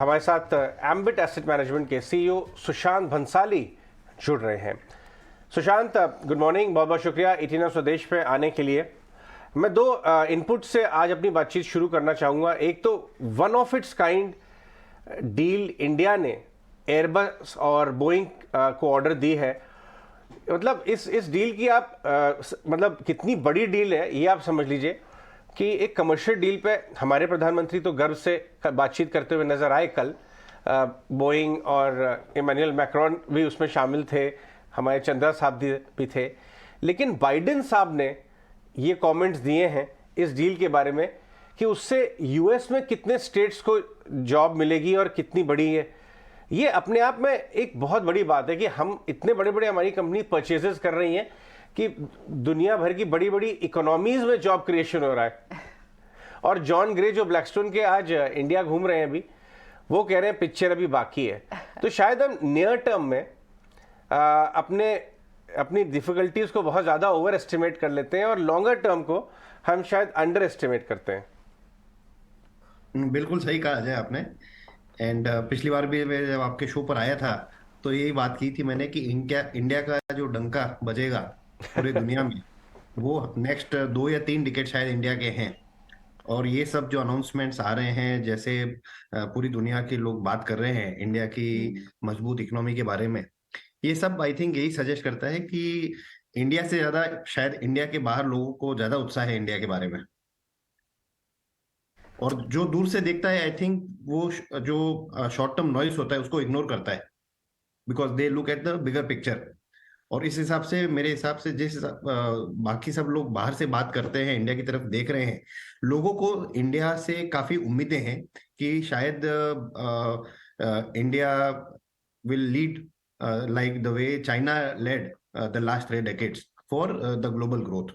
हमारे साथ ambit asset management के सीईओ सुशांत भंसाली जुड़ रहे हैं। सुशांत, गुड मॉर्निंग, बहुत बहुत शुक्रिया 18 स्वदेश पे आने के लिए। मैं दो इनपुट से आज अपनी बातचीत शुरू करना चाहूँगा। एक तो one of its kind deal India ने एयरबस और बोइंग को ऑर्डर दी है। मतलब इस डील की आप मतलब कितनी बड़ी डील है ये आप समझ लीजिए कि एक कमर्शियल डील पे हमारे प्रधानमंत्री तो गर्व से बातचीत करते हुए नजर आए कल। बोइंग और इमैनुअल मैक्रोन भी उसमें शामिल थे, हमारे चंद्रा साहब भी थे। लेकिन बाइडेन साहब ने ये कमेंट्स दिए हैं इस डील के बारे में कि उससे यूएस में कितने स्टेट्स को जॉब मिलेगी और कितनी बड़ी है। ये अपने आप में एक बहुत बड़ी बात है कि हम इतने बड़े बड़े हमारी कंपनी परचेजेस कर रही हैं कि दुनिया भर की बड़ी बड़ी इकोनॉमीज में जॉब क्रिएशन हो रहा है। और जॉन ग्रे जो ब्लैकस्टोन के आज इंडिया घूम रहे हैं अभी, वो कह रहे हैं पिक्चर अभी बाकी है। तो शायद हम नियर टर्म में अपनी डिफिकल्टीज को बहुत ज्यादा ओवर एस्टिमेट कर लेते हैं और लॉन्गर टर्म को हम शायद अंडर एस्टिमेट करते हैं। बिल्कुल सही कहा अजय आपने। एंड पिछली बार भी मैं जब आपके शो पर आया था तो यही बात की थी मैंने कि इंडिया इंडिया का जो डंका बजेगा पूरी दुनिया में, वो नेक्स्ट 2 या 3 डिकेड शायद इंडिया के हैं। और ये सब जो अनाउंसमेंट्स आ रहे हैं, जैसे पूरी दुनिया के लोग बात कर रहे हैं इंडिया की मजबूत इकोनॉमी के बारे में, ये सब आई थिंक यही सजेस्ट करता है कि इंडिया से ज्यादा शायद इंडिया के बाहर लोगों को ज्यादा उत्साह है इंडिया के बारे में। और जो दूर से देखता है आई थिंक वो जो शॉर्ट टर्म नॉइस होता है उसको इग्नोर करता है, because they look at the bigger picture. और इस हिसाब से, मेरे हिसाब से, बाकी सब लोग बाहर से बात करते हैं, इंडिया की तरफ देख रहे हैं, लोगों को इंडिया से काफी उम्मीदें हैं कि शायद India will lead like the way China led the last 3 decades for the global growth.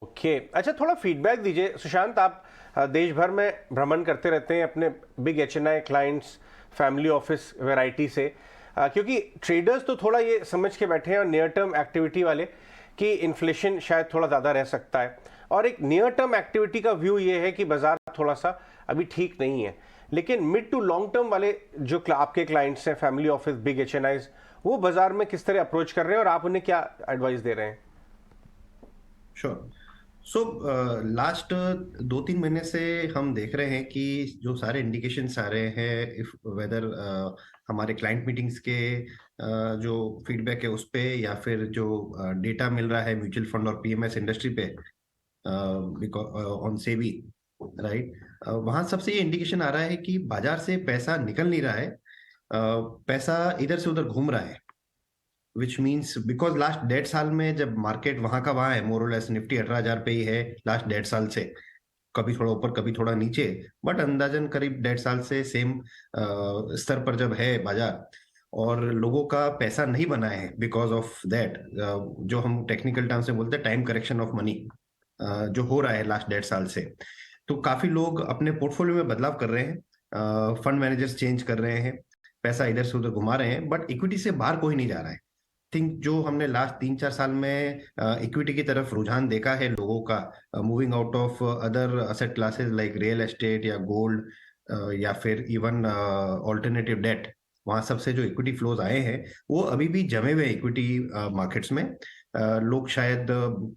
Okay अच्छा, थोड़ा फीडबैक दीजिए सुशांत। आप देश भर में भ्रमण करते रहते हैं अपने big HNI clients, family office variety से, क्योंकि ट्रेडर्स तो थोड़ा ये समझ के बैठे हैं और नियर टर्म एक्टिविटी वाले कि इन्फ्लेशन शायद थोड़ा ज़्यादा रह सकता है, और एक नियर टर्म एक्टिविटी का व्यू ये है कि बाजार थोड़ा सा अभी ठीक नहीं है। लेकिन मिड टू लॉन्ग टर्म वाले जो आपके क्लाइंट्स हैं, फैमिली ऑफिस, बिग एचएनआईज, वो बाजार में किस तरह अप्रोच कर रहे हैं और आप उन्हें क्या एडवाइस दे रहे हैं? श्योर। सो लास्ट 2-3 महीने से हम देख रहे हैं कि जो सारे इंडिकेशंस आ रहे हैं, इफ वेदर हमारे क्लाइंट मीटिंग्स के जो फीडबैक है उस पे, या फिर जो डेटा मिल रहा है म्यूचुअल फंड और पीएमएस इंडस्ट्री पे ऑन सेबी, राइट, वहां सबसे ये इंडिकेशन आ रहा है कि बाजार से पैसा निकल नहीं रहा है, पैसा इधर से उधर घूम रहा है। विच मीन्स बिकॉज लास्ट 1.5 साल में जब मार्केट वहां का वहां है, मोर और लेस निफ्टी 18,000 पे ही है लास्ट 1.5 साल से, कभी थोड़ा ऊपर कभी थोड़ा नीचे, बट अंदाजन करीब 1.5 साल से सेम स्तर पर जब है बाजार, और लोगों का पैसा नहीं बना है बिकॉज ऑफ दैट, जो हम टेक्निकल टर्म से बोलते हैं टाइम करेक्शन ऑफ मनी, जो हो रहा है लास्ट 1.5 साल से। तो काफी लोग अपने पोर्टफोलियो में बदलाव कर रहे हैं, फंड मैनेजर्स चेंज कर रहे हैं, पैसा इधर से उधर घुमा रहे हैं, बट इक्विटी से बाहर कोई नहीं जा रहा है। थिंक जो हमने लास्ट 3-4 साल में इक्विटी की तरफ रुझान देखा है लोगों का, moving out of other asset classes like real estate या गोल्ड, या फिर इवन ऑल्टरनेटिव डेट, वहां सबसे जो इक्विटी फ्लोज आए हैं वो अभी भी जमे हुए इक्विटी मार्केट्स में। लोग शायद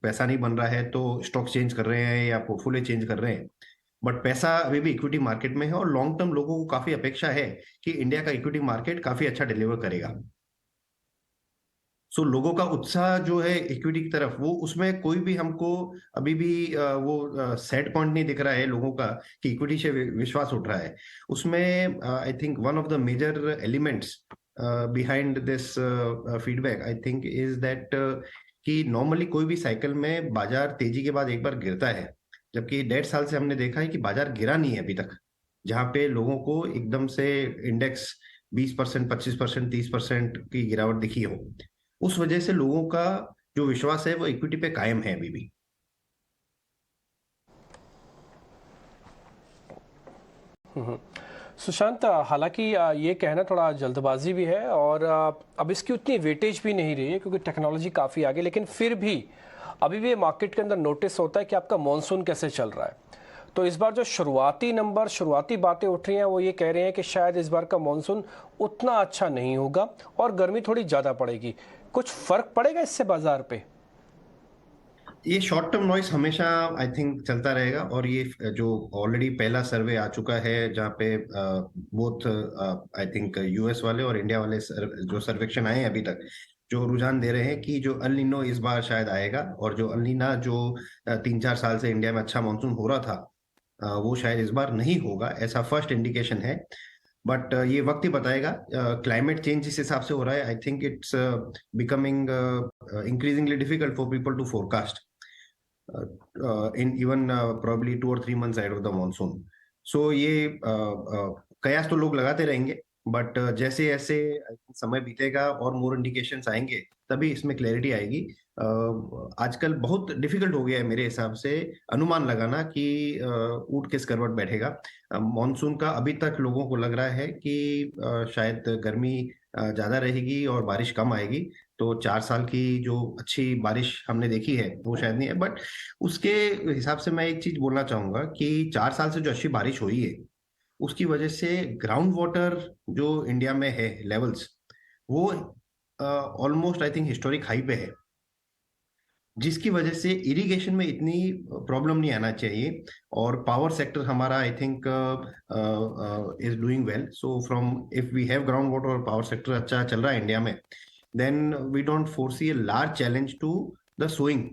पैसा नहीं बन रहा है तो स्टॉक चेंज कर रहे हैं या पोर्टफोलियो चेंज कर रहे हैं, बट पैसा अभी भी इक्विटी मार्केट में है, और लॉन्ग टर्म लोगों को काफी अपेक्षा है कि इंडिया का इक्विटी मार्केट काफी अच्छा डिलीवर करेगा। सो लोगों का उत्साह जो है इक्विटी की तरफ, वो उसमें कोई भी हमको अभी भी वो सेट पॉइंट नहीं दिख रहा है लोगों का कि इक्विटी से विश्वास उठ रहा है। उसमें I think one of the major elements behind this feedback I think is that कि नॉर्मली कोई भी साइकिल में बाजार तेजी के बाद एक बार गिरता है, जबकि 1.5 साल से हमने देखा है कि बाजार गिरा नहीं है अभी तक, जहां पे लोगों को एकदम से इंडेक्स 20%, 25%, 30% की गिरावट दिखी हो। उस वजह से लोगों का जो विश्वास है वो इक्विटी पे कायम है अभी भी। सुशांत, हालांकि ये कहना थोड़ा जल्दबाजी भी है और अब इसकी उतनी वेटेज भी नहीं रही है क्योंकि टेक्नोलॉजी काफ़ी आगे, लेकिन फिर भी अभी भी मार्केट के अंदर नोटिस होता है कि आपका मॉनसून कैसे चल रहा है। तो इस बार जो शुरुआती बातें उठ रही हैं वो ये कह रहे हैं कि शायद इस बार का मॉनसून उतना अच्छा नहीं होगा और गर्मी थोड़ी ज़्यादा पड़ेगी। कुछ फर्क पड़ेगा इससे बाजार पे? ये शॉर्ट टर्म नॉइस हमेशा आई थिंक चलता रहेगा, और ये जो ऑलरेडी पहला सर्वे आ चुका है जहाँ पे बोथ आई थिंक यूएस वाले और इंडिया वाले जो सर्वेक्षण आए हैं अभी तक, जो रुझान दे रहे हैं कि जो अल नीनो इस बार शायद आएगा, और जो अल नीना जो 3-4 साल से इंडिया में अच्छा मानसून हो रहा था वो शायद इस बार नहीं होगा, ऐसा फर्स्ट इंडिकेशन है। बट ये वक्त ही बताएगा। क्लाइमेट चेंज जिस हिसाब से हो रहा है, I think it's becoming increasingly difficult for people to forecast in even probably 2 or 3 months ahead of the monsoon. So ये कयास तो लोग लगाते रहेंगे, बट जैसे जैसे समय बीतेगा और मोर इंडिकेशंस आएंगे तभी इसमें क्लैरिटी आएगी। आजकल बहुत डिफिकल्ट हो गया है मेरे हिसाब से अनुमान लगाना कि ऊंट किस करवट बैठेगा। मॉनसून का अभी तक लोगों को लग रहा है कि शायद गर्मी ज्यादा रहेगी और बारिश कम आएगी। तो 4 साल की जो अच्छी बारिश हमने देखी है वो शायद नहीं है, बट उसके हिसाब से मैं एक चीज बोलना चाहूंगा कि 4 साल से जो अच्छी बारिश हुई है उसकी वजह से ग्राउंड वाटर जो इंडिया में है लेवल्स, वो almost I think historic high पे है, जिसकी वजह से इरिगेशन में इतनी प्रॉब्लम नहीं आना चाहिए। और पावर सेक्टर हमारा I think is doing well. So from if we have ground water और पावर सेक्टर अच्छा चल रहा है इंडिया में, then we don't foresee a large challenge to the sowing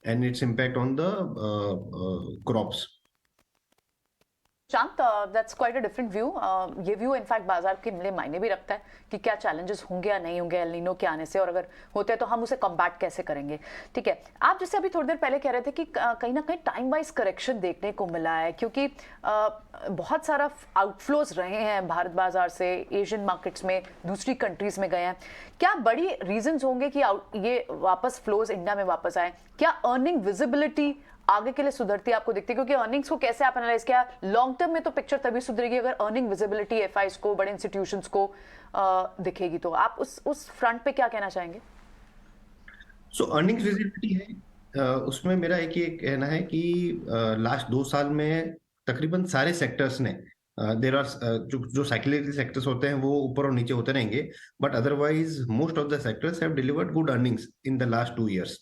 and its impact on the crops. शांत, that's quite a different view. ये view in fact बाजार के लिए मायने भी रखता है कि क्या चैलेंजेस होंगे या नहीं होंगे एल नीनो के आने से, और अगर होते हैं तो हम उसे कॉम्बैट कैसे करेंगे। ठीक है, आप जैसे अभी थोड़ी देर पहले कह रहे थे कि कहीं ना कहीं टाइम वाइज करेक्शन देखने को मिला है, क्योंकि बहुत सारा आउटफ्लोज रहे हैं भारत बाजार से एशियन मार्केट्स में, दूसरी कंट्रीज में गए हैं। क्या बड़ी रीजंस होंगे कि ये वापस फ्लोज इंडिया में वापस आए? क्या अर्निंग विजिबिलिटी आगे के लिए सुधरती आपको दिखती है? क्योंकि अर्निंग्स को कैसे आप एनालाइज किया, लॉन्ग टर्म में तो पिक्चर तभी सुधरेगी अगर अर्निंग विजिबिलिटी एफआईज को, बड़े इंस्टीट्यूशंस को दिखेगी। तो आप उस फ्रंट पे क्या कहना चाहेंगे? सो अर्निंग्स विजिबिलिटी है, उसमें मेरा एक ये कहना है कि लास्ट 2 साल में तकरीबन सारे सेक्टर्स ने देर आर जो साइक्लिकल सेक्टर्स होते हैं वो ऊपर और नीचे होते रहेंगे, but otherwise most of the sectors have delivered good earnings in the last 2 years।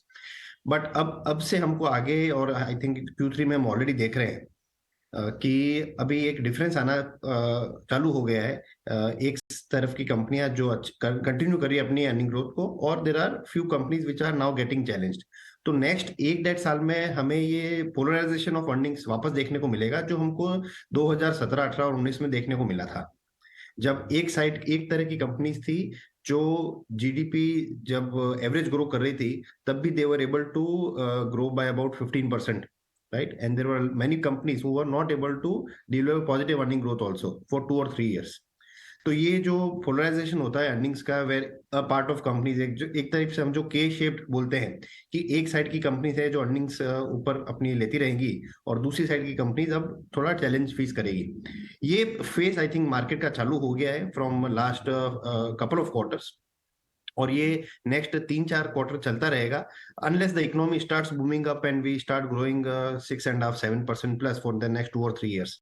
But अब से हमको आगे, और आई थिंक Q3 में हम ऑलरेडी देख रहे हैं कि अभी एक डिफरेंस आना चालू हो गया है। एक तरफ की कंपनियां जो कंटिन्यू करी अपनी अर्निंग ग्रोथ को, और there are few companies which are now getting challenged. तो नेक्स्ट 1-1.5 साल में हमें ये पोलराइजेशन ऑफ अर्निंग्स वापस देखने को मिलेगा, जो हमको 2017, 18 और 19 में देखने को मिला था, जब एक तरह की कंपनीज थी जो जीडीपी जब एवरेज ग्रो कर रही थी तब भी they were able to grow by about 15%, right? And there were many companies who were not able to deliver positive earning growth also for 2 or 3 years। तो ये जो पोलराइजेशन होता है अर्निंग्स का, where a part of companies एक तरफ से हम जो के शेप्ड बोलते हैं कि एक साइड की कंपनीज है जो अर्निंग्स ऊपर अपनी लेती रहेंगी और दूसरी साइड की कंपनीज अब थोड़ा चैलेंज फेस करेगी। ये फेस आई थिंक मार्केट का चालू हो गया है from last couple of quarters, और ये नेक्स्ट 3-4 क्वार्टर चलता रहेगा unless the economy starts booming up and we start growing 6.5-7% plus for the next 2 or 3 years।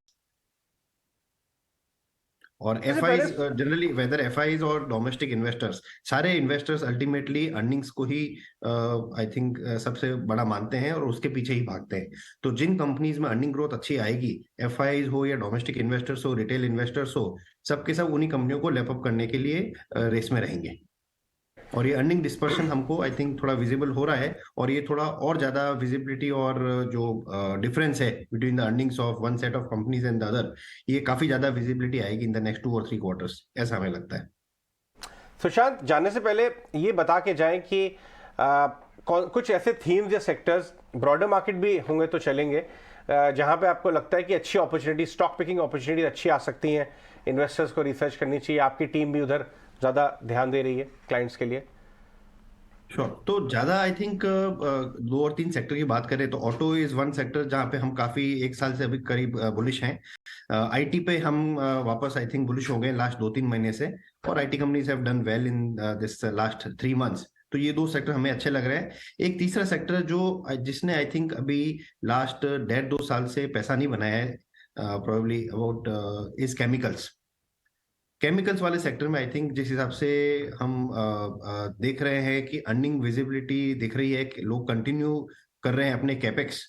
और एफआईज जनरली, वेदर एफआईज और डोमेस्टिक इन्वेस्टर्स, सारे इन्वेस्टर्स अल्टीमेटली अर्निंग्स को ही I think सबसे बड़ा मानते हैं और उसके पीछे ही भागते हैं। तो जिन कंपनीज में अर्निंग ग्रोथ अच्छी आएगी, एफआईज हो या डोमेस्टिक इन्वेस्टर्स हो, रिटेल इन्वेस्टर्स हो, सबके सब उन्हीं कंपनियों को लैपअप करने के लिए रेस में रहेंगे। और ये अर्निंग डिस्पर्शन हमको आई थिंक थोड़ा विजिबल हो रहा है, और ये थोड़ा और ज्यादा विजिबिलिटी और जो डिफरेंस है between the earnings of one set of companies and the other, ये काफी ज्यादा विजिबिलिटी आएगी in the next 2 or 3 quarters, ऐसा हमें लगता है। सुशांत, जाने से पहले ये बता के जाएं कि कुछ ऐसे थीम्स या सेक्टर्स, ब्रॉडर मार्केट भी होंगे तो चलेंगे, जहां पे आपको लगता है कि अच्छी अपॉर्चुनिटी, स्टॉक पिकिंग अपॉर्चुनिटी अच्छी आ सकती हैं, इन्वेस्टर्स को रिसर्च करनी चाहिए, आपकी टीम भी उधर ज्यादा ध्यान दे रही है क्लाइंट्स के लिए? श्योर। तो ज्यादा आई थिंक 2 और 3 सेक्टर की बात करें तो ऑटो इज वन सेक्टर जहां पे हम काफी 1 साल से अभी करीब बुलिश हैं। आईटी पे हम वापस आई थिंक बुलिश हो गए लास्ट 2-3 महीने से, और IT companies have done well in this last 3 months। तो ये दो सेक्टर हमें अच्छे लग रहे हैं। एक तीसरा सेक्टर जो जिसने आई थिंक अभी लास्ट 1.5-2 साल से पैसा नहीं बनाया है, probably about is chemicals. Chemicals वाले सेक्टर में आई थिंक जिस हिसाब से हम देख रहे हैं कि अर्निंग विजिबिलिटी दिख रही है कि लोग कंटिन्यू कर रहे हैं अपने कैपेक्स।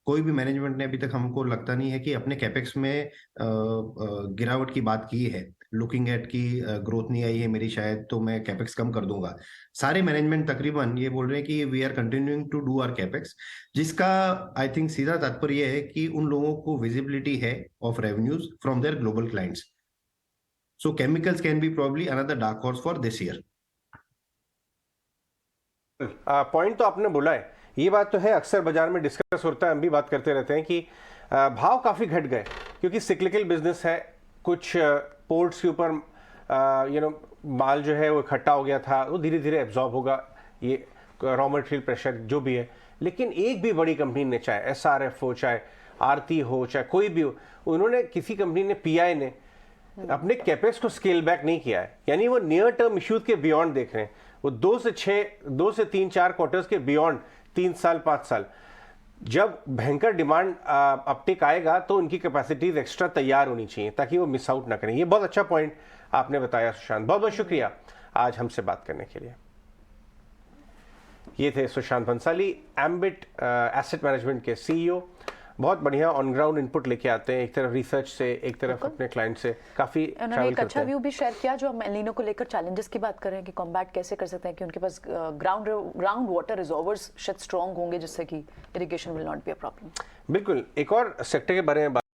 कोई भी मैनेजमेंट ने अभी तक हमको लगता नहीं है कि अपने कैपेक्स में गिरावट की बात की है, लुकिंग एट की ग्रोथ नहीं आई है मेरी शायद, तो मैं कैपेक्स कम कर दूंगा। सारे मैनेजमेंट तकरीबन ये बोल रहे हैं कि we are continuing to do our capex, जिसका आई थिंक सीधा तात्पर्य है कि उन लोगों को विजिबिलिटी है of revenues from their global clients. So chemicals can be probably another dark horse for this year. Point तो आपने बोला है, ये बात तो है, अक्सर बाजार में डिस्कस होता है, हम भी बात करते रहते हैं कि भाव काफ़ी घट गए क्योंकि सिक्लिकल बिजनेस है। कुछ पोर्ट्स के ऊपर माल जो है वो इकट्ठा हो गया था, वो धीरे धीरे एब्जॉर्ब होगा, ये रॉ मटेरियल प्रेशर जो भी है। लेकिन एक भी बड़ी कंपनी ने, चाहे SRF हो, चाहे आरती हो, चाहे कोई भी हो, उन्होंने, किसी कंपनी ने, PI ने अपने कैपेक्स को स्केल बैक नहीं किया है। यानी वो नियर टर्म इश्यूज के बियॉन्ड देख रहे हैं, वो 2 से 3-4 क्वार्टर्स के बियॉन्ड, 3 साल 5 साल। जब भयंकर डिमांड अपटिक आएगा तो उनकी कैपेसिटीज एक्स्ट्रा तैयार होनी चाहिए ताकि वो मिस आउट ना करें। ये बहुत अच्छा पॉइंट आपने बताया सुशांत, बहुत बहुत शुक्रिया आज हमसे बात करने के लिए। ये थे Sushant Bhansali, ambit asset management के CEO। बहुत बढ़िया ऑन ग्राउंड इनपुट लेके आते हैं, एक तरफ रिसर्च से, एक तरफ अपने क्लाइंट से, काफी उन्होंने एक अच्छा व्यू भी शेयर किया जो हम एल नीनो को लेकर चैलेंजेस की बात कर रहे हैं कि कॉम्बैट कैसे कर सकते हैं, कि उनके पास ग्राउंड वाटर रिजर्वर्स शायद स्ट्रांग होंगे जिससे कि irrigation will not be a problem. बिल्कुल। एक और सेक्टर के बारे में